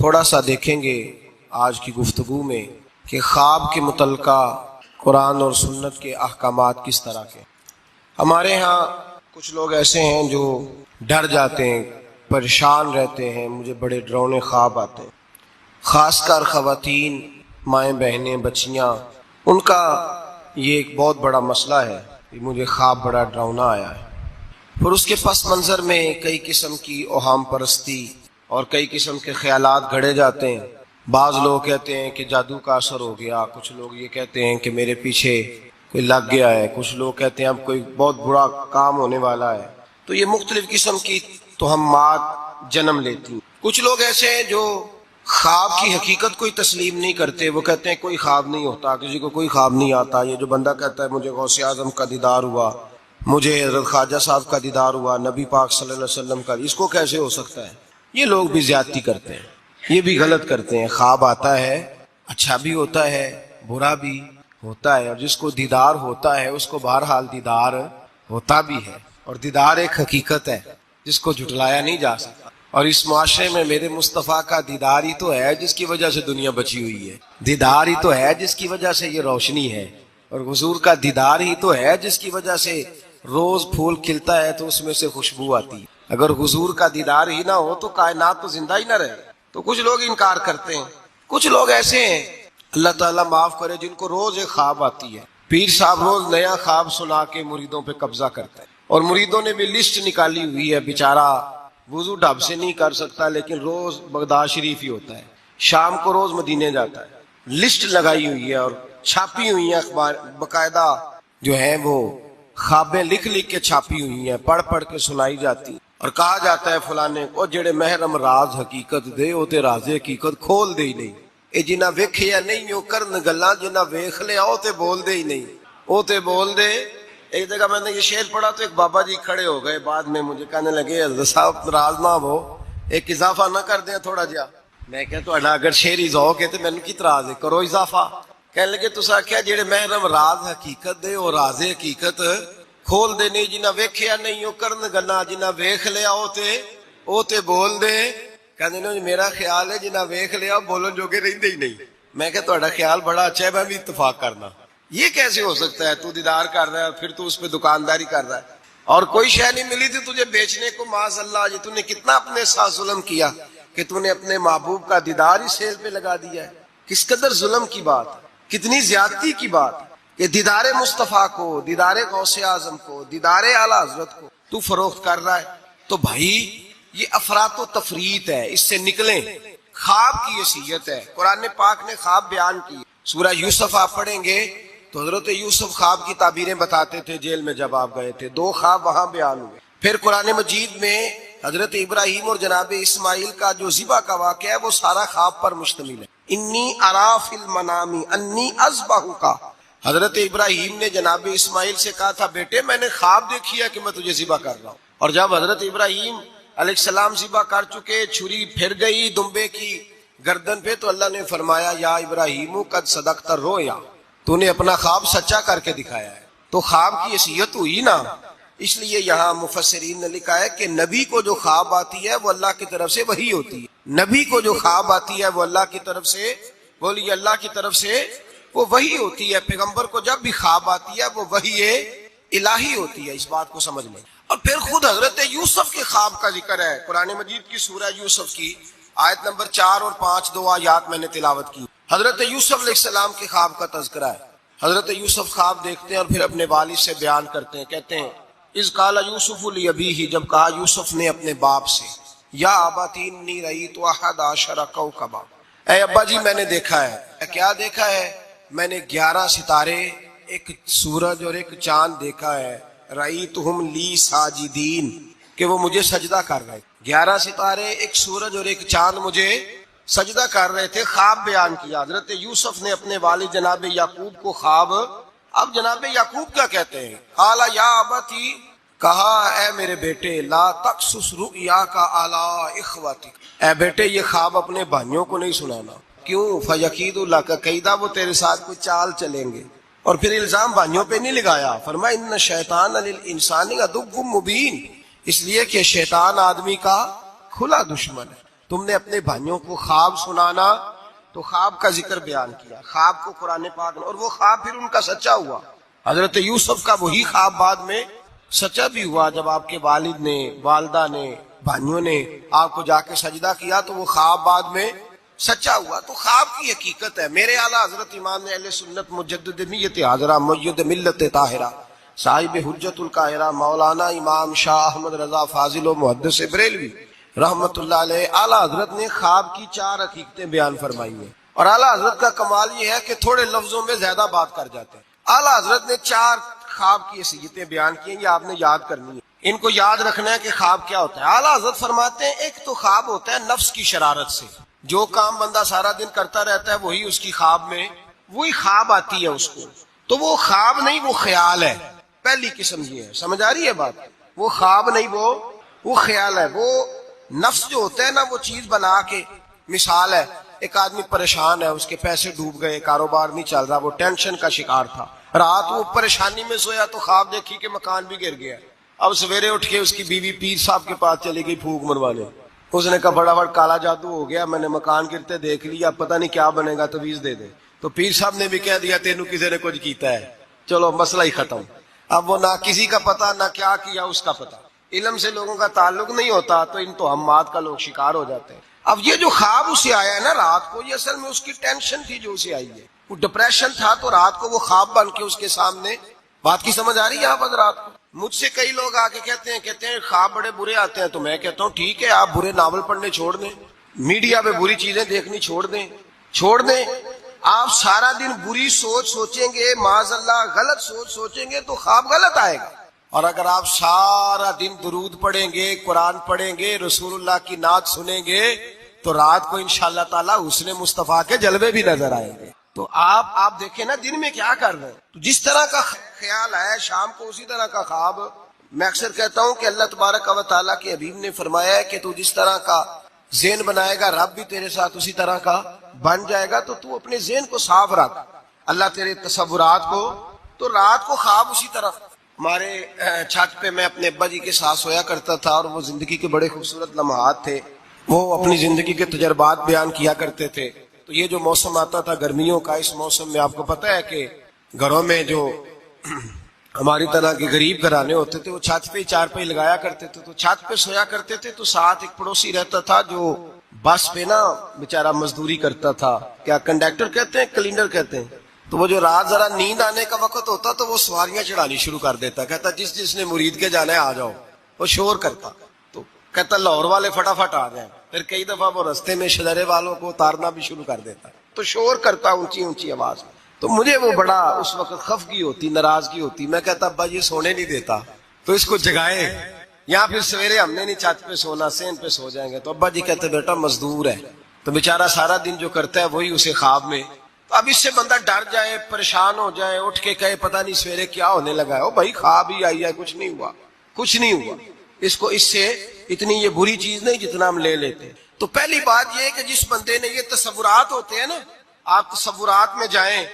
تھوڑا سا دیکھیں گے آج کی گفتگو میں کہ خواب کے متعلقہ قرآن اور سنت کے احکامات کس طرح کے۔ ہمارے ہاں کچھ لوگ ایسے ہیں جو ڈر جاتے ہیں، پریشان رہتے ہیں، مجھے بڑے ڈراؤنے خواب آتے ہیں، خاص کر خواتین، مائیں بہنیں، بچیاں، ان کا یہ ایک بہت بڑا مسئلہ ہے کہ مجھے خواب بڑا ڈراؤنا آیا ہے۔ پھر اس کے پس منظر میں کئی قسم کی اوہام پرستی اور کئی قسم کے خیالات گھڑے جاتے ہیں۔ بعض لوگ کہتے ہیں کہ جادو کا اثر ہو گیا، کچھ لوگ یہ کہتے ہیں کہ میرے پیچھے کوئی لگ گیا ہے، کچھ لوگ کہتے ہیں اب کوئی بہت برا کام ہونے والا ہے۔ تو یہ مختلف قسم کی توہمات جنم لیتی ہیں۔ کچھ لوگ ایسے ہیں جو خواب کی حقیقت کوئی تسلیم نہیں کرتے، وہ کہتے ہیں کوئی خواب نہیں ہوتا، کسی کو کوئی خواب نہیں آتا۔ یہ جو بندہ کہتا ہے مجھے غوث اعظم کا دیدار ہوا، مجھے حضرت خواجہ صاحب کا دیدار ہوا، نبی پاک صلی اللہ علیہ وسلم کا، اس کو کیسے ہو سکتا ہے؟ یہ لوگ بھی زیادتی کرتے ہیں، یہ بھی غلط کرتے ہیں۔ خواب آتا ہے، اچھا بھی ہوتا ہے، برا بھی ہوتا ہے، اور جس کو دیدار ہوتا ہے اس کو بہرحال دیدار ہوتا بھی ہے، اور دیدار ایک حقیقت ہے جس کو جھٹلایا نہیں جا سکتا۔ اور اس معاشرے میں میرے مصطفیٰ کا دیدار ہی تو ہے جس کی وجہ سے دنیا بچی ہوئی ہے، دیدار ہی تو ہے جس کی وجہ سے یہ روشنی ہے، اور حضور کا دیدار ہی تو ہے جس کی وجہ سے روز پھول کھلتا ہے تو اس میں سے خوشبو آتی ہے۔ اگر حضور کا دیدار ہی نہ ہو تو کائنات تو زندہ ہی نہ رہے۔ تو کچھ لوگ انکار کرتے ہیں۔ کچھ لوگ ایسے ہیں، اللہ تعالیٰ معاف کرے، جن کو روز ایک خواب آتی ہے۔ پیر صاحب روز نیا خواب سنا کے مریدوں پہ قبضہ کرتا ہے، اور مریدوں نے بھی لسٹ نکالی ہوئی ہے، بیچارہ وضو ڈھب سے نہیں کر سکتا لیکن روز بغداد شریف ہی ہوتا ہے، شام کو روز مدینے جاتا ہے۔ لسٹ لگائی ہوئی ہے اور چھاپی ہوئی ہیں اخبار، باقاعدہ جو ہے وہ خوابیں لکھ لکھ کے چھاپی ہوئی ہیں، پڑھ پڑھ کے سنائی جاتی، اور کہا جاتا ہے فلانے کو جڑے محرم راز حقیقت دے او تے راز حقیقت کھول دے ہی نہیں، اے جنہ ویکھیا نہیں او کرن گلاں، جنہ ویکھ لیا او تے بول دے ہی نہیں، او تے بول دے۔ ایک جگہ میں نے یہ شعر پڑھا تو ایک بابا جی کھڑے ہو گئے، بعد میں مجھے کہنے لگے حضرت صاحب ناراض نہ ہو، ایک اضافہ نہ کر دیں تھوڑا جہا۔ میں کہ تہاڈا اگر شعری ذوق ہے تے مینوں کی اعتراض ہے، کرو اضافہ۔ کہنے لگے تساں آکھیا جڑے محرم راز حقیقت دے او راز حقیقت کھول دے نہیں، جنہ ویکھیا نہیں او کرن گلاں، جنہ ویکھ لیا او تے بول دے۔ کہندے نے میرا خیال ہے جنہ ویکھ لیا بولن جوگے رہندے ہی نہیں۔ میں کہ تہاڈا خیال بڑا اچھا ہے، میں بھی اتفاق کرنا۔ یہ کیسے ہو سکتا ہے؟ تو دیدار کر رہا ہے پھر تو اس پہ دکانداری کر رہا ہے، اور کوئی شے نہیں ملی تھی تجھے بیچنے کو، معاذ اللہ، یہ تو نے کتنا اپنے ساتھ ظلم کیا کہ تو نے اپنے محبوب کا دیدار ہی سیل پہ لگا دیا ہے۔ کس قدر ظلم کی بات، کتنی زیادتی کی بات کہ دیدار مصطفیٰ کو، دیدار غوث اعظم کو، دیدار اعلیٰ حضرت کو تو فروخت کر رہا ہے۔ تو بھائی یہ افراط و تفریط ہے، اس سے نکلیں۔ خواب کی حیثیت ہے، قرآن پاک نے خواب بیان کی۔ سورہ یوسف آپ پڑھیں گے تو حضرت یوسف خواب کی تعبیریں بتاتے تھے جیل میں جب آپ گئے تھے، 2 خواب وہاں بیان ہوئے۔ پھر قرآن مجید میں حضرت ابراہیم اور جناب اسماعیل کا جو ذبح کا واقعہ ہے وہ سارا خواب پر مشتمل ہے۔ انی ارا فی المنام انی اذبحک، حضرت ابراہیم نے جناب اسماعیل سے کہا تھا بیٹے میں نے خواب دیکھی ہے کہ میں تجھے ذبح کر رہا ہوں، اور جب حضرت ابراہیم علیہ السلام ذبح کر چکے، چھری پھر گئی دمبے کی گردن پہ، تو اللہ نے فرمایا یا ابراہیم قد صدقت الرؤیا، تو نے اپنا خواب سچا کر کے دکھایا ہے۔ تو خواب کی حیثیت ہوئی نا، اس لیے یہاں مفسرین نے لکھا ہے کہ نبی کو جو خواب آتی ہے وہ اللہ کی طرف سے وحی ہوتی ہے۔ نبی کو جو خواب آتی ہے وہ اللہ کی طرف سے، بولیے اللہ کی طرف سے وہ وحی ہوتی ہے۔ پیغمبر کو جب بھی خواب آتی ہے وہ وحی الہی ہوتی ہے، اس بات کو سمجھ لیں۔ اور پھر خود حضرت یوسف کے خواب کا ذکر ہے قرآن مجید کی سورہ یوسف کی آیت نمبر 4 اور 5، 2 آیات میں نے تلاوت کی۔ حضرت یوسف علیہ السلام کے خواب کا تذکرہ ہے۔ حضرت یوسف خواب دیکھتے ہیں اور پھر اپنے والد سے بیان کرتے ہیں، کہتے ہیں اذ قال یوسف لابیہ، جب کہا یوسف نے اپنے باپ سے، یا ابتی انی رأیت 11 کوکبا، اے ابا جی میں نے دیکھا ہے۔ کیا دیکھا ہے؟ میں نے 11 ستارے، ایک سورج اور ایک چاند دیکھا ہے۔ رأیتہم لی ساجدین، کہ وہ مجھے سجدہ کر رہے، 11 ستارے، ایک سورج اور ایک چاند مجھے سجدہ کر رہے تھے۔ خواب بیان کیا حضرت یوسف نے اپنے والد جناب یعقوب کو خواب۔ اب جناب یعقوب کیا کہتے ہیں؟ قال یا ابتی، کہا اے میرے بیٹے، لا تقصص رؤیاک علی اخوتک، اے بیٹے یہ خواب اپنے بھائیوں کو نہیں سنانا۔ کیوں؟ فیکیدوا لک کیدا، وہ تیرے ساتھ کوئی چال چلیں گے۔ اور پھر الزام بھائیوں پہ نہیں لگایا، فرمایا ان الشیطان للانسان عدو مبین، اس لیے کہ شیطان آدمی کا کھلا دشمن ہے۔ تم نے اپنے بھائیوں کو خواب سنانا تو خواب کا ذکر بیان کیا، خواب کو قرآن پاک نے، اور وہ خواب پھر ان کا سچا ہوا۔ حضرت یوسف کا وہی خواب بعد میں سچا بھی ہوا، جب آپ کے والد نے، والدہ نے، بھائیوں نے آپ کو جا کے سجدہ کیا تو وہ خواب بعد میں سچا ہوا۔ تو خواب کی حقیقت ہے۔ میرے اعلیٰ حضرت امام اہل سنت مجدد میت حاضرہ مؤید ملت طاہرہ صاحب حجت القاہرہ مولانا امام شاہ احمد رضا فاضل و محدث بریلوی رحمت اللہ علیہ، اعلیٰ حضرت نے خواب کی 4 حقیقتیں بیان فرمائی ہیں، اور اعلیٰ حضرت کا کمال یہ ہے کہ تھوڑے لفظوں میں زیادہ بات کر جاتے ہیں۔ اعلیٰ حضرت نے 4 خواب کی حقیقتیں بیان کی ہیں، یہ آپ نے یاد کرنی ہے، ان کو یاد رکھنا ہے کہ خواب کیا ہوتا ہے۔ اعلیٰ حضرت فرماتے ہیں ایک تو خواب ہوتا ہے نفس کی شرارت سے، جو کام بندہ سارا دن کرتا رہتا ہے وہی اس کی خواب میں وہی خواب آتی ہے اس کو، تو وہ خواب نہیں، وہ خیال ہے۔ پہلی قسم یہ ہے، سمجھ آ رہی ہے بات؟ وہ خواب نہیں، وہ خیال ہے۔ وہ نفس جو ہوتا ہے نا، وہ چیز بنا کے، مثال ہے ایک آدمی پریشان ہے، اس کے پیسے ڈوب گئے، کاروبار نہیں چل رہا، وہ ٹینشن کا شکار تھا، رات وہ پریشانی میں سویا تو خواب دیکھی کہ مکان بھی گر گیا۔ اب سویرے اٹھ کے اس کی بیوی پیر صاحب کے پاس چلی گئی پھونک مروانے، اس نے کہا بڑا کالا جادو ہو گیا، میں نے مکان گرتے دیکھ لیا، پتہ نہیں کیا بنے گا، تویز دے دے۔ تو پیر صاحب نے بھی کہہ دیا تینوں کسی نے کچھ کیتا ہے، چلو مسئلہ ہی ختم۔ اب وہ نہ کسی کا پتہ، نہ کیا کیا اس کا پتہ، علم سے لوگوں کا تعلق نہیں ہوتا تو ان توہمات کا لوگ شکار ہو جاتے ہیں۔ اب یہ جو خواب اسے آیا ہے نا رات کو، یہ اصل میں اس کی ٹینشن تھی جو اسے آئی ہے، وہ ڈپریشن تھا، تو رات کو وہ خواب بن کے اس کے سامنے، بات کی سمجھ آ رہی ہے آپ حضرات کو؟ مجھ سے کئی لوگ آ کے کہتے ہیں خواب بڑے برے آتے ہیں، تو میں کہتا ہوں ٹھیک ہے، آپ برے ناول پڑھنے چھوڑ دیں، میڈیا پہ بری چیزیں دیکھنی چھوڑ دیں۔ آپ سارا دن بری سوچ سوچیں گے، معاذ اللہ غلط سوچ سوچیں گے تو خواب غلط آئے گا۔ اور اگر آپ سارا دن درود پڑھیں گے، قرآن پڑھیں گے، رسول اللہ کی نعت سنیں گے تو رات کو انشاءاللہ تعالی حسن مصطفیٰ کے جلوے بھی نظر آئیں گے۔ تو آپ دیکھیں نا دن میں کیا کر رہے ہیں، تو جس طرح کا خیال ہے شام کو اسی طرح کا خواب۔ میں اکثر کہتا ہوں کہ اللہ تبارک و تعالیٰ کے حبیب نے فرمایا ہے کہ تو جس طرح کا ذہن بنائے گا رب بھی تیرے ساتھ اسی طرح کا بن جائے گا، تو اپنے ذہن کو صاف رکھ، اللہ تیرے تصورات کو، تو رات کو خواب اسی طرح۔ ہمارے چھت پہ میں اپنے ابا جی کے ساتھ سویا کرتا تھا، اور وہ زندگی کے بڑے خوبصورت لمحات تھے، وہ اپنی زندگی کے تجربات بیان کیا کرتے تھے۔ تو یہ جو موسم آتا تھا گرمیوں کا، اس موسم میں آپ کو پتہ ہے کہ گھروں میں جو ہماری طرح کے غریب گھرانے ہوتے تھے وہ چھت پہ چارپائی لگایا کرتے تھے، تو چھت پہ سویا کرتے تھے، تو ساتھ ایک پڑوسی رہتا تھا جو بس پہ نا بیچارہ مزدوری کرتا تھا، کیا کنڈکٹر کہتے ہیں کلینڈر کہتے ہیں، تو وہ جو رات ذرا نیند آنے کا وقت ہوتا تو وہ سواریاں چڑھانی شروع کر دیتا، کہتا جس نے مرید کے جانا ہے آ جاؤ، وہ شور کرتا، تو کہتا لاہور والے فٹافٹ آ جائیں، پھر کئی دفعہ وہ رستے میں شجرے والوں کو اتارنا بھی شروع کر دیتا، تو شور کرتا اونچی اونچی آواز میں۔ تو مجھے وہ بڑا اس وقت خفگی ہوتی، ناراضگی ہوتی، میں کہتا ابا یہ سونے نہیں دیتا تو اس کو جگائے، یا پھر سویرے ہم نے نہیں چھت پہ سونا، سین پہ سو جائیں گے، تو ابا جی کہتے بیٹا مزدور ہے، تو بیچارہ سارا دن جو کرتا ہے وہی اسے خواب میں، تو اب اس سے بندہ ڈر جائے، پریشان ہو جائے، اٹھ کے کہے پتہ نہیں سویرے کیا ہونے لگا ہے، او بھائی خواب ہی آئی ہے، کچھ نہیں ہوا، اس سے اتنی یہ بری چیز نہیں جتنا ہم لے لیتے ہیں۔ تو پہلی بات یہ ہے کہ جس بندے نے یہ تصورات ہوتے ہیں نا، آپ تصورات میں جائیں،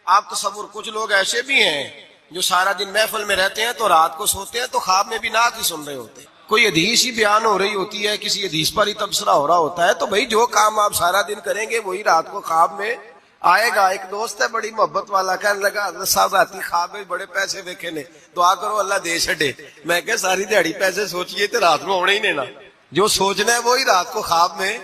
آپ کچھ لوگ ایسے بھی ہیں جو سارا دن محفل میں رہتے ہیں تو رات کو سوتے ہیں تو خواب میں بھی نعت ہی سن رہے ہوتے ہیں، کوئی حدیث ہی بیان ہو رہی ہوتی ہے، کسی حدیث پر ہی تبصرہ ہو رہا ہوتا ہے، تو بھائی جو کام آپ سارا دن کریں گے وہی رات کو خواب میں آئے گا۔ ایک دوست ہے بڑی محبت والا، کہنے لگا حضرت صاحب راتی خواب میں بڑے پیسے دیکھے نے، دعا کرو اللہ دے چھڈے۔ میں کہ ساری دیہڑی پیسے سوچیے تو رات میں ہونے ہی نہیں نا، جو سوچنا ہے وہی رات کو خواب میں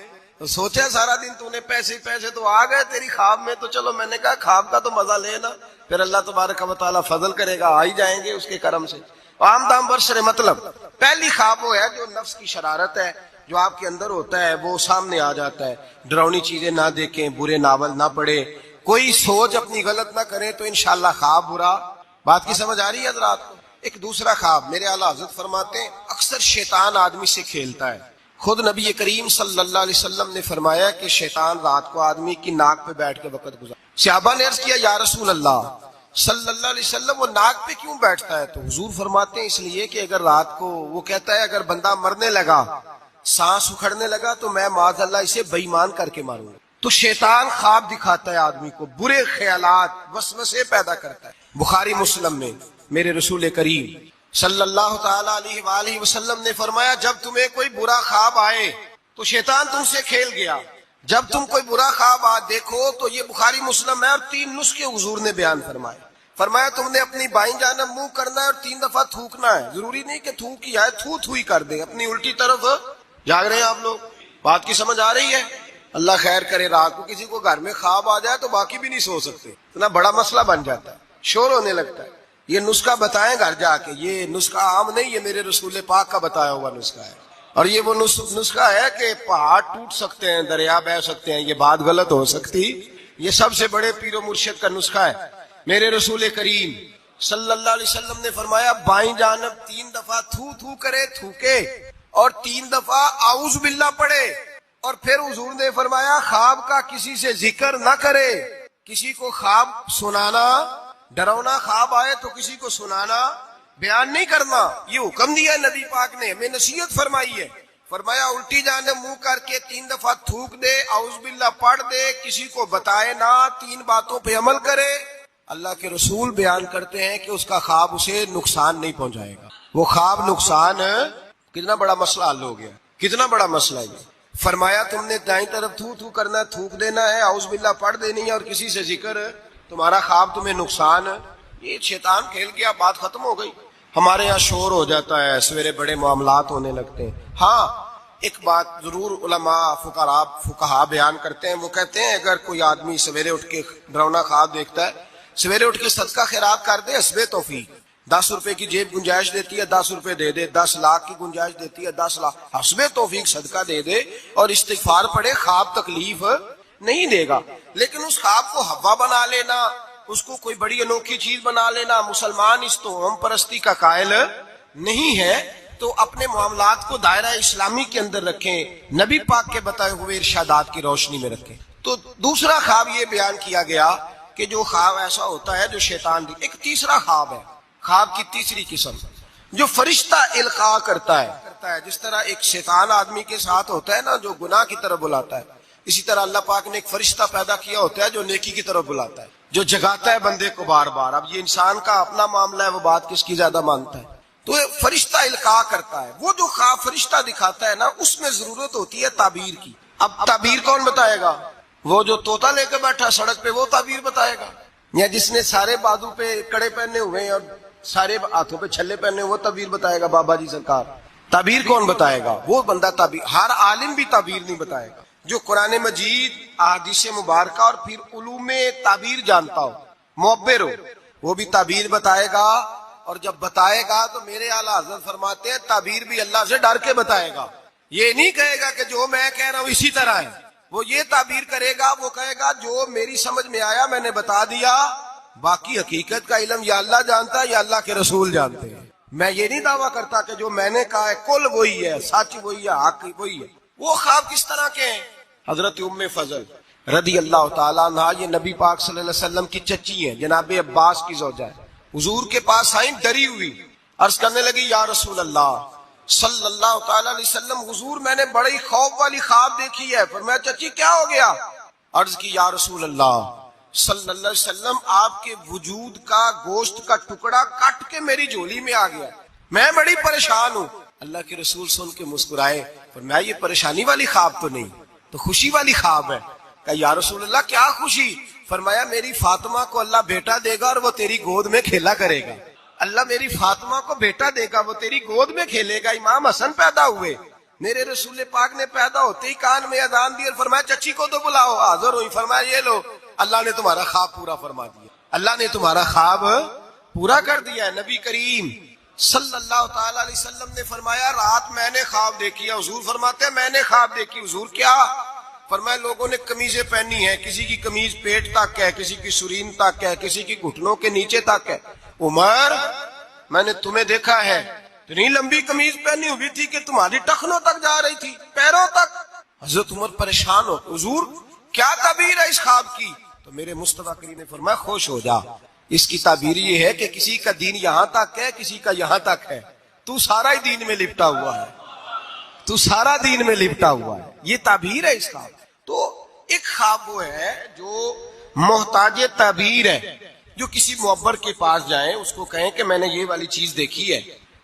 سوچا، سارا دن تو نے پیسے تو آ گئے تیری خواب میں، تو چلو میں نے کہا خواب کا تو مزہ لینا، پھر اللہ تبارک و تعالیٰ فضل کرے گا، آ ہی جائیں گے اس کے کرم سے۔ عام دام برسر مطلب پہلی خواب وہ ہے جو نفس کی شرارت ہے، جو آپ کے اندر ہوتا ہے، وہ سامنے آ جاتا ہے۔ ڈراؤنی چیزیں نہ دیکھیں، برے ناول نہ پڑھیں، کوئی سوچ اپنی غلط نہ کریں تو انشاءاللہ خواب برا۔ بات کی سمجھ آ رہی ہے حضرات کو؟ ایک دوسرا خواب، میرے اعلیٰ حضرت فرماتے ہیں اکثر شیطان آدمی سے کھیلتا ہے۔ خود نبی کریم صلی اللہ علیہ وسلم نے فرمایا کہ شیطان رات کو آدمی کی ناک پہ بیٹھ کے وقت گزار۔ صحابہ نے عرض کیا یا رسول اللہ صلی اللہ علیہ وسلم وہ ناک پہ کیوں بیٹھتا ہے؟ تو حضور فرماتے ہیں اس لیے کہ اگر رات کو، وہ کہتا ہے اگر بندہ مرنے لگا، سانس اکھڑنے لگا تو میں معاذ اللہ اسے بے ایمان کر کے ماروں گا۔ تو شیطان خواب دکھاتا ہے آدمی کو، برے خیالات، وسوسے پیدا کرتا ہے۔ بخاری مسلم میں میرے رسول کریم صلی اللہ تعالی علیہ وآلہ وسلم نے فرمایا جب تمہیں کوئی برا خواب آئے تو شیطان تم سے کھیل گیا. جب تم کوئی برا خواب دیکھو تو یہ بخاری مسلم ہے اور 3 نسخے حضور نے بیان فرمائے. فرمایا تم نے اپنی بائیں جانب منہ کرنا ہے اور 3 دفعہ تھوکنا ہے. ضروری نہیں کہ تھوک ہی آئے, تھو ہی کر دے. اپنی الٹی طرف جاگ رہے ہیں آپ لوگ؟ بات کی سمجھ آ رہی ہے؟ اللہ خیر کرے. رات کو کسی کو گھر میں خواب آ جائے تو باقی بھی نہیں سو سکتے, اتنا بڑا مسئلہ بن جاتا ہے, شور ہونے لگتا ہے. یہ نسخہ بتائیں گھر جا کے. یہ نسخہ عام نہیں, یہ میرے رسول پاک کا بتایا ہوا نسخہ ہے. اور یہ وہ نسخہ ہے کہ پہاڑ ٹوٹ سکتے ہیں, دریا بہہ سکتے ہیں, یہ بات غلط ہو سکتی. یہ سب سے بڑے پیر و مرشد کا نسخہ ہے. میرے رسول کریم صلی اللہ علیہ وسلم نے فرمایا بائیں جانب 3 دفعہ تھو کرے, تھوکے, اور 3 دفعہ اعوذ باللہ پڑھے. اور پھر حضور نے فرمایا خواب کا کسی سے ذکر نہ کرے. کسی کو خواب سنانا, ڈراؤنا خواب آئے تو کسی کو سنانا, بیان نہیں کرنا. یہ حکم دیا ہے نبی پاک نے, ہمیں نصیحت فرمائی ہے. فرمایا الٹی جانب منہ کر کے 3 دفعہ تھوک دے, اعوذ باللہ پڑھ دے, کسی کو بتائے نہ, 3 باتوں پہ عمل کرے. اللہ کے رسول بیان کرتے ہیں کہ اس کا خواب اسے نقصان نہیں پہنچائے گا. وہ خواب نقصان, کتنا بڑا مسئلہ حل ہو گیا, کتنا بڑا مسئلہ ہے. فرمایا تم نے دائیں طرف تھو کرنا, تھوک دینا ہے, اعوذ باللہ پڑھ دینی ہے, اور کسی سے ذکر, تمہارا خواب تمہیں نقصان. یہ شیطان کھیل گیا, بات ختم ہو گئی. ہمارے یہاں شور ہو جاتا ہے, سویرے بڑے معاملات ہونے لگتے ہیں. ہاں ایک بات ضرور علماء فقہا بیان کرتے ہیں. وہ کہتے ہیں اگر کوئی آدمی سویرے اٹھ کے ڈراؤنا خواب دیکھتا ہے, سویرے اٹھ کے صدقہ خیرات کر دے, حسب توفیق. 10 روپے کی جیب گنجائش دیتی ہے, 10 روپے دے دے. 10 لاکھ کی گنجائش دیتی ہے, 10 لاکھ. حسب توفیق صدقہ دے دے اور استغفار پڑھے, خواب تکلیف نہیں دے گا. لیکن اس خواب کو ہوا بنا لینا, اس کو کوئی بڑی انوکھی چیز بنا لینا, مسلمان اس توہم پرستی کا قائل نہیں ہے. تو اپنے معاملات کو دائرہ اسلامی کے اندر رکھیں, نبی پاک کے بتائے ہوئے ارشادات کی روشنی میں رکھیں. تو دوسرا خواب یہ بیان کیا گیا کہ جو خواب ایسا ہوتا ہے جو شیطان دی. ایک تیسرا خواب ہے, خواب کی تیسری قسم جو فرشتہ القاء کرتا ہے. جس طرح ایک شیطان آدمی کے ساتھ ہوتا ہے نا, جو گناہ کی طرف بلاتا ہے, اسی طرح اللہ پاک نے ایک فرشتہ پیدا کیا ہوتا ہے جو نیکی کی طرف بلاتا ہے, جو جگاتا ہے بندے کو بار بار. اب یہ انسان کا اپنا معاملہ ہے, وہ بات کس کی زیادہ مانتا ہے. تو فرشتہ القاء کرتا ہے. وہ جو خواب فرشتہ دکھاتا ہے نا, اس میں ضرورت ہوتی ہے تعبیر کی. اب تعبیر کون بتائے گا؟ وہ جو طوطا لے کے بیٹھا سڑک پہ, وہ تعبیر بتائے گا؟ یا جس نے سارے بازو پہ کڑے پہنے ہوئے ہیں اور سارے ہاتھوں پہ چھلے پہنے, وہ تعبیر بتائے گا؟ بابا جی سرکار. تعبیر کون بتائے گا؟ وہ بندہ تعبیر. ہر عالم بھی تعبیر نہیں بتائے گا. جو قرآن مجید, احادیث مبارکہ اور پھر علوم تعبیر جانتا ہو, معبر ہو, وہ بھی تعبیر بتائے گا. اور جب بتائے گا تو میرے اعلیٰ حضرت فرماتے ہیں تعبیر بھی اللہ سے ڈر کے بتائے گا. یہ نہیں کہے گا کہ جو میں کہہ رہا ہوں اسی طرح ہے. وہ یہ تعبیر کرے گا, وہ کہے گا جو میری سمجھ میں آیا میں نے بتا دیا, باقی حقیقت کا علم یا اللہ جانتا ہے یا اللہ کے رسول جانتے ہیں. میں یہ نہیں دعویٰ کرتا کہ جو میں نے کہا ہے کل وہی ہے, سچ وہی ہے, حق وہی ہے. وہ خواب کس طرح کے ہیں؟ حضرت ام فضل رضی اللہ تعالیٰ عنہ, یہ نبی پاک صلی اللہ علیہ وسلم کی چچی ہیں, جناب عباس کی زوجہ ہے. حضور کے پاس آئیں ڈری ہوئی, عرض کرنے لگی یا رسول اللہ صلی اللہ تعالیٰ علیہ وسلم, حضور میں نے بڑی خوف والی خواب دیکھی ہے. فرمایا چچی کیا ہو گیا؟ عرض کی یا رسول اللہ صلی اللہ علیہ وسلم, آپ کے وجود کا گوشت کا ٹکڑا کٹ کے میری جھولی میں آ گیا, میں بڑی پریشان ہوں. اللہ کے رسول سن کے مسکرائے, فرمایا یہ پریشانی والی خواب تو نہیں, تو خوشی والی خواب ہے. کہ یا رسول اللہ کیا خوشی؟ فرمایا میری فاطمہ کو اللہ بیٹا دے گا اور وہ تیری گود میں کھیلا کرے گا. اللہ میری فاطمہ کو بیٹا دے گا, وہ تیری گود میں کھیلے گا. امام حسن پیدا ہوئے, میرے رسول پاک نے پیدا ہوتے ہی کان میں اذان دی اور فرمایا چچی کو تو بلاؤ. حاضر ہوئی. فرمایا یہ لو, اللہ نے تمہارا خواب پورا فرما دیا, اللہ نے تمہارا خواب پورا کر دیا ہے. نبی کریم صلی اللہ تعالی علیہ وسلم نے فرمایا رات میں نے خواب دیکھی ہے. حضور فرماتے ہیں میں نے خواب دیکھی. حضور کیا؟ فرمایا لوگوں نے قمیضیں پہنی ہیں, کسی کی قمیض پیٹ تک ہے, کسی کی سرین تک ہے, کسی کی گھٹنوں کے نیچے تک ہے. عمر میں نے تمہیں دیکھا ہے, اتنی لمبی قمیض پہنی ہوئی تھی کہ تمہاری ٹخنوں تک جا رہی تھی, پیروں تک. حضرت عمر پریشان ہو, حضور کیا تعبیر ہے اس خواب کی؟ تو میرے مصطفیٰ کریم نے فرمایا خوش ہو جا, اس کی تعبیر یہ ہے کہ کسی کا دین یہاں تک ہے, کسی کا یہاں تک ہے, تو سارا ہی دین میں لپٹا ہوا ہے, تو سارا دین میں لپٹا ہوا ہے. یہ تعبیر ہے اس خواب. تو ایک خواب وہ ہے جو محتاج تعبیر ہے, جو کسی معبر کے پاس جائیں, اس کو کہیں کہ میں نے یہ والی چیز دیکھی ہے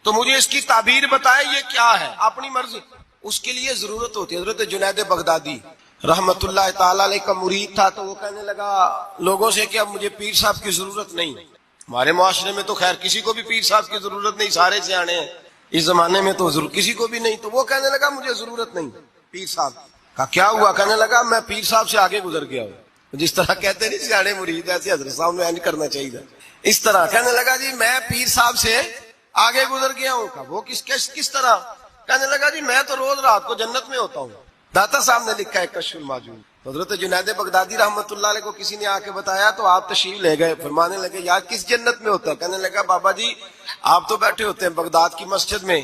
تو مجھے اس کی تعبیر بتائے یہ کیا ہے, اپنی مرضی. اس کے لیے ضرورت ہوتی ہے. حضرت جنید بغدادی رحمت اللہ تعالی علیہ کا مرید تھا، تو وہ کہنے لگا لوگوں سے کہ اب مجھے پیر صاحب کی ضرورت نہیں. ہمارے معاشرے میں تو خیر کسی کو بھی پیر صاحب کی ضرورت نہیں، سارے سیانے ہیں اس زمانے میں، تو کسی کو بھی نہیں. تو وہ کہنے لگا مجھے ضرورت نہیں پیر صاحب کا. کیا ہوا؟ کہنے لگا میں پیر صاحب سے آگے گزر گیا ہوں. جس طرح کہتے نہیں سیانے مرید، ایسے حضرت صاحب میں نہیں کرنا چاہیے تھا. اس طرح کہنے لگا جی میں پیر صاحب سے آگے گزر گیا ہوں. وہ کس طرح؟ کہنے لگا جی میں تو روز رات کو جنت میں ہوتا ہوں. داتا صاحب نے لکھا ہے کشف الماجون. حضرت جنید بغدادی رحمت اللہ علیہ کو کسی نے آ کے بتایا تو آپ تشریف لے گئے. فرمانے لگے یار کس جنت میں ہوتا ہے؟ کہنے لگا بابا جی آپ تو بیٹھے ہوتے ہیں بغداد کی مسجد میں،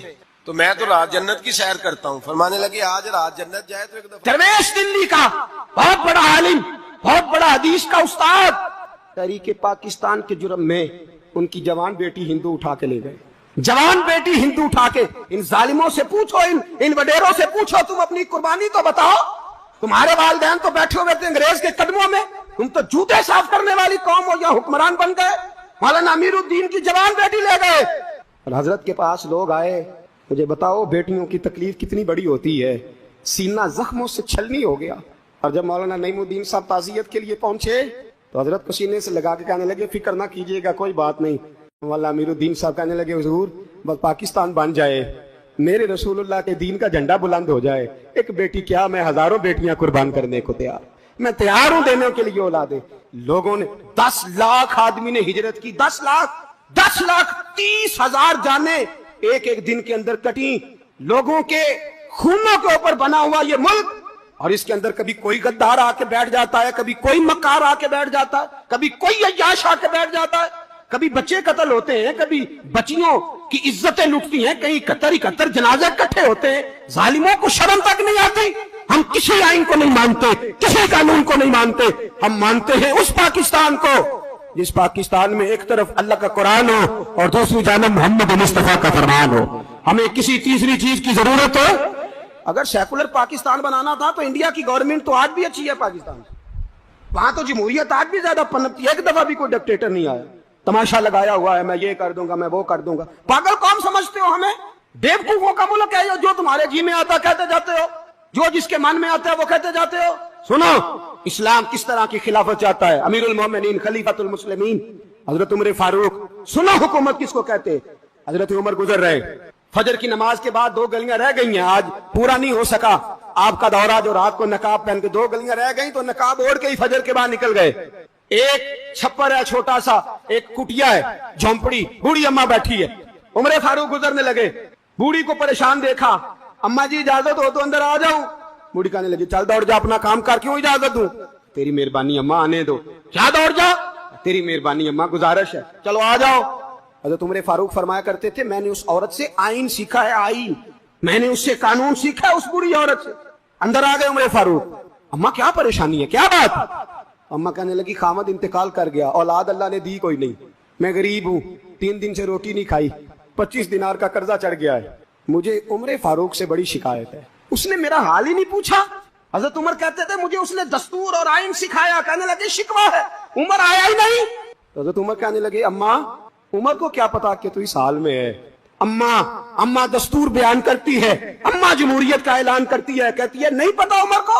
تو میں تو رات جنت کی سیر کرتا ہوں. فرمانے لگے آج رات جنت جائے تو ایک دفعہ درویش دلی کا بہت بڑا عالم، بہت بڑا حدیث کا استاد، تحریک پاکستان کے جرم میں ان کی جوان بیٹی ہندو اٹھا کے لے گئے. جوان بیٹی ہندو اٹھا کے. ان ظالموں سے پوچھو، ان وڈیروں سے پوچھو تم اپنی قربانی تو بتاؤ. تمہارے والدین تو بیٹھے ہوئے تھے انگریز کے قدموں میں، تم تو جوتے صاف کرنے والی قوم ہو یا حکمران بن گئے. مولانا امیر الدین کی جوان بیٹی لے گئے. اور حضرت کے پاس لوگ آئے، مجھے بتاؤ بیٹیوں کی تکلیف کتنی بڑی ہوتی ہے. سینہ زخموں سے چھلنی ہو گیا. اور جب مولانا نعیم الدین صاحب تعزیت کے لیے پہنچے تو حضرت کو سینے سے لگا کے کہنے لگے فکر نہ کیجیے گا، کوئی بات نہیں. مولانا امیر الدین صاحب کہنے لگے حضور بس پاکستان بن جائے، میرے رسول اللہ کے دین کا جھنڈا بلند ہو جائے، ایک بیٹی کیا میں ہزاروں بیٹیاں قربان کرنے کو تیار، میں تیار ہوں دینے کے لیے اولادیں. لوگوں نے 10 لاکھ آدمی نے ہجرت کی. 10 لاکھ 30,000 جانیں ایک دن کے اندر کٹی. لوگوں کے خونوں کے اوپر بنا ہوا یہ ملک، اور اس کے اندر کبھی کوئی غدار آ کے بیٹھ جاتا ہے، کبھی کوئی مکار آ کے بیٹھ جاتا ہے، کبھی کوئی عیاش آ کے بیٹھ جاتا ہے، کبھی بچے قتل ہوتے ہیں، کبھی بچیوں کی عزتیں لٹتی ہیں، کہیں 71 جنازے اکٹھے ہوتے ہیں. ظالموں کو شرم تک نہیں آتی. ہم کسی آئین کو نہیں مانتے، کسی قانون کو نہیں مانتے. ہم مانتے ہیں اس پاکستان کو جس پاکستان میں ایک طرف اللہ کا قرآن ہو اور دوسری جانب محمد مصطفیٰ کا فرمان ہو. ہمیں کسی تیسری چیز کی ضرورت ہے. اگر سیکولر پاکستان بنانا تھا تو انڈیا کی گورنمنٹ تو آج بھی اچھی ہے پاکستان سے. وہاں تو جمہوریت آج بھی زیادہ پنپتی ہے. ایک دفعہ بھی کوئی ڈکٹیٹر نہیں آیا. تماشا لگایا ہوا ہے میں یہ کر دوں گا، میں وہ کر دوں گا. پاگل قوم سمجھتے ہو ہمیں؟ بیوقوفوں کا ملک ہے جو تمہارے جی میں آتا کہتے جاتے ہو، جو جس کے من میں آتا ہے وہ کہتے جاتے ہو. سنو اسلام کس طرح کی خلافت چاہتا ہے. امیر المومنین خلیفۃ المسلمین حضرت عمر فاروق. سنو حکومت کس کو کہتے. حضرت عمر گزر رہے، فجر کی نماز کے بعد 2 گلیاں رہ گئی ہیں، آج پورا نہیں ہو سکا آپ کا دورہ جو رات کو نقاب پہن کے 2 گلیاں رہ گئی تو نقاب اوڑھ کے ہی فجر کے بعد نکل گئے. ایک چھپر ہے چھوٹا سا، ایک کٹیا ہے جھونپڑی، بوڑھی اماں بیٹھی ہے. عمر فاروق گزرنے لگے، بوڑھی کو پریشان دیکھا. اماں جی اجازت ہو تو اندر آ جاؤں. بوڑھی کہنے لگی چل دوڑ جا، اپنا کام کر، کیوں اجازت دوں؟ تیری مہربانی اماں آنے دو. کیا دوڑ جا؟ تیری مہربانی اماں گزارش ہے، چلو آ جاؤ. حضرت عمر فاروق فرمایا کرتے تھے میں نے اس عورت سے آئین سیکھا ہے، آئین، میں نے اس سے قانون سیکھا ہے، اس بوڑھی عورت سے. اندر آ گئے عمر فاروق. اماں کیا پریشانی ہے، کیا بات؟ اماں کہنے لگی خامد انتقال کر گیا، اولاد اللہ نے دی کوئی نہیں، میں غریب ہوں، 3 دن سے روٹی نہیں کھائی، 25 دینار کا قرضہ چڑھ گیا ہے، مجھے عمر فاروق سے بڑی شکایت ہے. اس نے میرا حال ہی نہیں پوچھا. حضرت عمر کہتے تھے مجھے اس نے دستور اور آئین سکھایا. کہنے لگے شکوہ ہے، عمر آیا ہی نہیں. حضرت عمر کہنے لگے اماں عمر کو کیا پتا کہ تو اس حال میں ہے. اماں دستور بیان کرتی ہے، اماں جمہوریت کا اعلان کرتی ہے، کہتی ہے نہیں پتا عمر کو.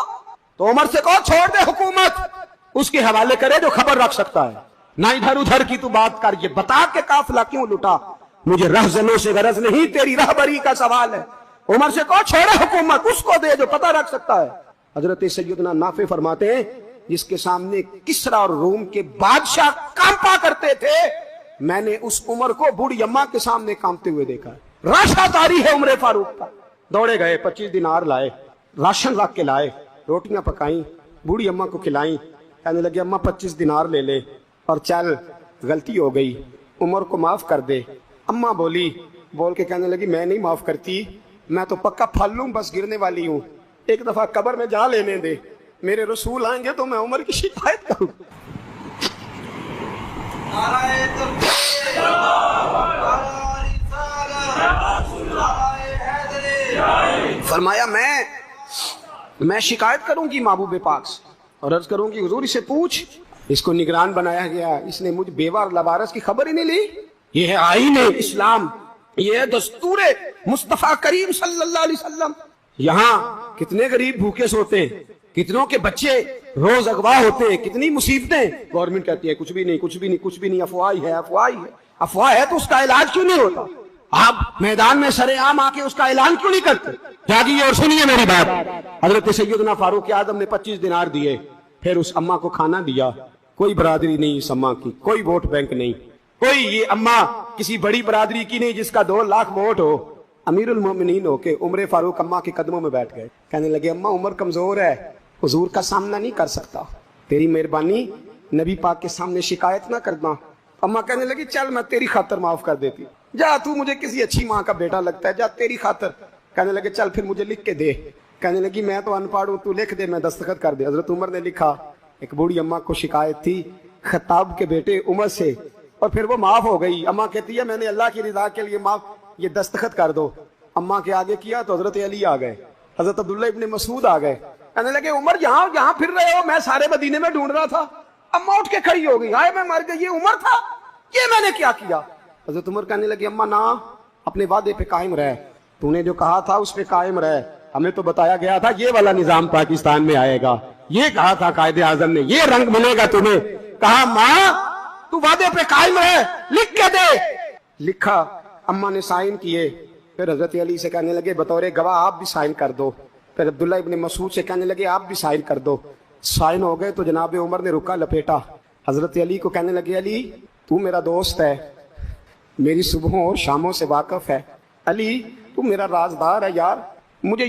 تو عمر سے کہو چھوڑ دے حکومت، اس کے حوالے کرے جو خبر رکھ سکتا ہے، نہ ادھر ادھر کی تو بات کر. یہ بتا کہ قافلہ کیوں لٹا، مجھے رہزنوں سے غرض نہیں، تیری رہبری کا سوال ہے. عمر سے کہو چھوڑے حکومت، اس کو دے جو پتہ رکھ سکتا ہے. حضرت سیدنا نافع فرماتے ہیں جس کے سامنے کسریٰ اور روم کے بادشاہ کانپا کرتے تھے، میں نے اس عمر کو بوڑھی اماں کے سامنے کانپتے ہوئے دیکھا ہے. راشا تاری ہے عمر فاروق کا. دوڑے گئے، 25 دینار لائے، راشن رکھ کے لائے، روٹیاں پکائیں، بوڑھی اماں کو کھلائیں. کہنے لگے اماں 25 دینار لے لے اور چل، غلطی ہو گئی، عمر کو معاف کر دے. اماں بول کے کہنے لگی میں نہیں معاف کرتی، میں تو پکا پھل لوں، بس گرنے والی ہوں، ایک دفعہ قبر میں جا لینے دے، میرے رسول آئیں گے تو میں عمر کی شکایت کروں. فرمایا میں شکایت کروں گی محبوب پاک سے اور عرض کروں گی حضور اسے پوچھ، اس کو نگران بنایا گیا، اس نے مجھ بیوہ اور لوارث کی خبر ہی نہیں لی. یہ ہے آئین اسلام، یہ ہے دستور مصطفیٰ کریم صلی اللہ علیہ وسلم. یہاں کتنے غریب بھوکے سوتے ہیں، کتنوں کے بچے روز اغوا ہوتے ہیں، کتنی مصیبتیں. گورنمنٹ کہتی ہے کچھ بھی نہیں، کچھ بھی نہیں، کچھ بھی نہیں، افواہ ہی ہے، افواہ ہی ہے. افواہ ہے تو اس کا علاج کیوں نہیں ہوتا؟ آپ میدان میں سرے عام آ کے اس کا اعلان کیوں نہیں کرتے؟ جاگیے اور سنیے میری بات. حضرت سیدنا فاروق اعظم نے 25 دینار دیے، پھر اس اماں کو کھانا دیا. کوئی برادری نہیں اس اماں کی، کوئی ووٹ بینک نہیں، کوئی یہ اماں کسی بڑی برادری کی نہیں جس کا 2 لاکھ ووٹ ہو. امیر المومنین ہو کے عمر فاروق اماں کے قدموں میں بیٹھ گئے. کہنے لگے اماں عمر کمزور ہے، حضور کا سامنا نہیں کر سکتا، تیری مہربانی نبی پاک کے سامنے شکایت نہ کرنا. اماں کہنے لگی چل میں تیری خاطر معاف کر دیتی، جا تو مجھے کسی اچھی ماں کا بیٹا لگتا ہے، جا تیری خاطر. کہنے لگے چل پھر مجھے لکھ کے دے. کہنے لگی میں تو ان پڑھ ہوں، تو لکھ دے میں دستخط کر دے. حضرت عمر نے لکھا. ایک بوڑھی اماں کو شکایت تھی خطاب کے بیٹے عمر سے، اور پھر وہ معاف ہو گئی. اماں کہتی ہے میں نے اللہ کی رضا کے لیے معاف، یہ دستخط کر دو. اماں کے آگے کیا تو حضرت علی آ گئے، حضرت عبداللہ ابن مسعود آ گئے. کہنے لگے عمر یہاں پھر رہے ہو، میں سارے مدینے میں ڈھونڈ رہا تھا. اماں اٹھ کے کھڑی ہو گئی، ہائے میں مر گئی، یہ عمر تھا، یہ میں نے کیا کیا. حضرت عمر کہنے لگے اماں نہ، اپنے وعدے پہ قائم رہ، تو نے جو کہا تھا اس پہ قائم رہ. ہمیں تو بتایا گیا تھا یہ والا نظام پاکستان میں آئے گا، یہ کہا تھا قائد اعظم نے، یہ رنگ بنے گا تمہیں. کہا ماں تو وعدے پہ قائم رہ، لکھ کے دے. لکھا، اماں نے سائن کیے. پھر حضرت علی سے کہنے لگے بطور گواہ آپ بھی سائن کر دو. پھر عبداللہ ابن مسعود سے کہنے لگے آپ بھی سائن کر دو. سائن ہو گئے تو جناب عمر نے رکا لپیٹا. حضرت علی کو کہنے لگے علی تو میرا دوست ہے، میری صبحوں اور شاموں سے واقف ہے، علی تو میرا رازدار ہے یار، مجھے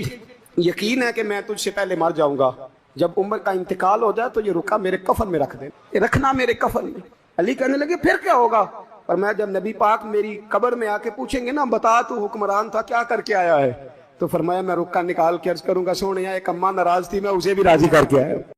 یقین ہے کہ میں تجھ سے پہلے مر جاؤں گا، جب عمر کا انتقال ہو جائے تو یہ رکا میرے کفن میں رکھ دے، یہ رکھنا میرے کفن میں. علی کہنے لگے پھر کیا ہوگا؟ اور میں جب نبی پاک میری قبر میں آ کے پوچھیں گے نا بتا تو حکمران تھا کیا کر کے آیا ہے، تو فرمایا میں رکا نکال کے عرض کروں گا سونے ایک اماں ناراض تھی میں اسے بھی راضی کر کے آیا.